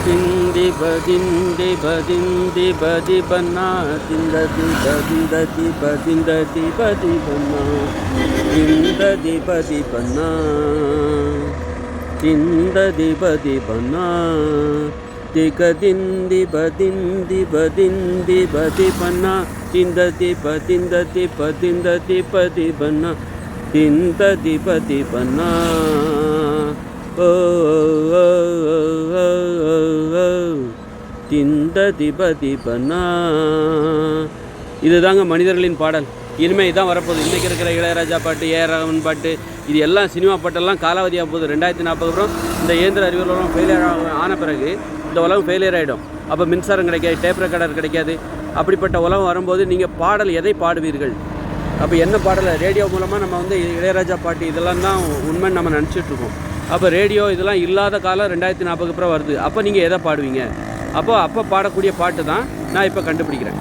Dindi badindi badindi badi banna dindadi badindadi badindadi badi banna dindadi badi banna dindadi badi banna tika dindi badindi badindi badi banna dindadi badindadi badindadi badi banna dindadi badi banna திந்ததிபதிபனா. இதுதாங்க மனிதர்களின் பாடல். இனிமேல் இதான் வரப்போகுது. இன்றைக்கி இருக்கிற இளையராஜா பாட்டு, AR Rahman பாட்டு, இது எல்லாம் சினிமா பாட்டெல்லாம் காலாவதியாக போகுது. 2040 அப்புறம் இந்த இயந்திர அறிவியல் உலகம் ஃபெயிலியர் ஆன பிறகு இந்த உலகம் ஃபெயிலியர் ஆகிடும். அப்போ மின்சாரம் கிடைக்காது, டேப் ரெக்கார்டர் கிடைக்காது. அப்படிப்பட்ட உலகம் வரும்போது நீங்கள் பாடல் எதை பாடுவீர்கள்? அப்போ என்ன பாடலை ரேடியோ மூலமாக நம்ம வந்து இளையராஜா பாட்டு இதெல்லாம் தான் உண்மைன்னு நம்ம நினச்சிட்ருக்கோம். அப்போ ரேடியோ இதெல்லாம் இல்லாத காலம் 2040 அப்புறம் வருது. அப்போ நீங்கள் எதை பாடுவீங்க? அப்போ பாடக்கூடிய பாட்டு தான் நான் இப்போ கண்டுபிடிக்கிறேன்.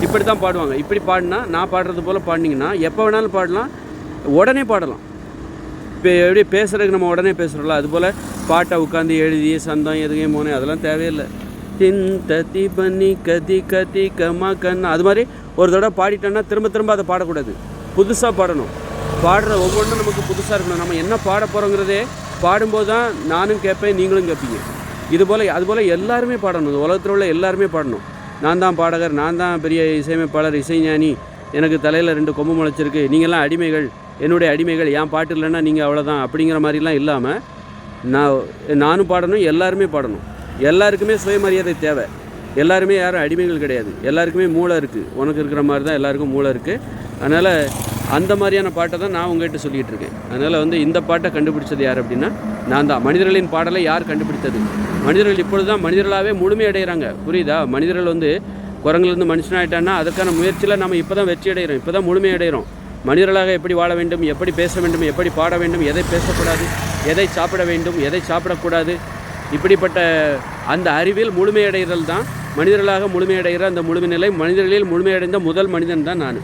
இப்படி தான் பாடுவாங்க. இப்படி பாடினா நான் பாடுறது போல் பாடினீங்கன்னா எப்போ வேணாலும் பாடலாம், உடனே பாடலாம். இப்போ எப்படி பேசுகிறதுக்கு நம்ம உடனே பேசுகிறோம்ல, அதுபோல் பாட்டை உட்காந்து எழுதி சந்தம் எதுவும் போனேன் அதெல்லாம் தேவையில்லை. தின் தத்தி பண்ணி கதி கதி கம்மா கண்ணா அது மாதிரி ஒரு தடவை பாடிட்டோன்னா திரும்ப திரும்ப அதை பாடக்கூடாது, புதுசாக பாடணும். பாடுற ஒவ்வொன்றும் நமக்கு புதுசாக இருக்கணும். நம்ம என்ன பாட போகிறோங்கிறதே பாடும்போது தான் நானும் கேட்பேன், நீங்களும் கேட்பீங்க. அதுபோல் எல்லாருமே பாடணும். இந்த உலகத்தில் உள்ள எல்லாருமே பாடணும். நான் தான் பாடகர், நான் தான் பெரிய இசையமைப்பாளர், இசைஞானி, எனக்கு தலையில் 2 கொம்பு முளைச்சிருக்கு, நீங்கள்லாம் அடிமைகள், என்னுடைய அடிமைகள், என் பாட்டு இல்லைன்னா நீங்கள் அவ்வளோதான் அப்படிங்கிற மாதிரிலாம் இல்லாமல் நானும் பாடணும், எல்லாருமே பாடணும். எல்லாருக்குமே சுயமரியாதை தேவை. எல்லாருமே யாரும் அடிமைகள் கிடையாது. எல்லாருக்குமே மூளை இருக்குது. உனக்கு இருக்கிற மாதிரி தான் எல்லாருக்கும் மூளை இருக்குது. அதனால் அந்த மாதிரியான பாட்டை தான் நான் உங்கள்கிட்ட சொல்லிகிட்டு இருக்கேன். அதனால் வந்து இந்த பாட்டை கண்டுபிடிச்சது யார் அப்படின்னா நான் தான். மனிதர்களின் பாடலை யார் கண்டுபிடித்தது? மனிதர்கள் இப்பொழுது தான் மனிதர்களாகவே முழுமையடைகிறாங்க. புரியுதா? மனிதர்கள் வந்து குரங்குலேருந்து மனுஷனாகிட்டான்னா அதுக்கான முயற்சியில் நம்ம இப்போ தான் வெற்றி அடைகிறோம், இப்போ தான் முழுமையடைகிறோம். மனிதர்களாக எப்படி வாழ வேண்டும், எப்படி பேச வேண்டும், எப்படி பாட வேண்டும், எதை பேசக்கூடாது, எதை சாப்பிட வேண்டும், எதை சாப்பிடக்கூடாது, இப்படிப்பட்ட அந்த அறிவில் முழுமையடைதல் தான் மனிதர்களாக முழுமையடைகிற அந்த முழுமை நிலை. மனிதர்களில் முழுமையடைந்த முதல் மனிதன் தான் நான்.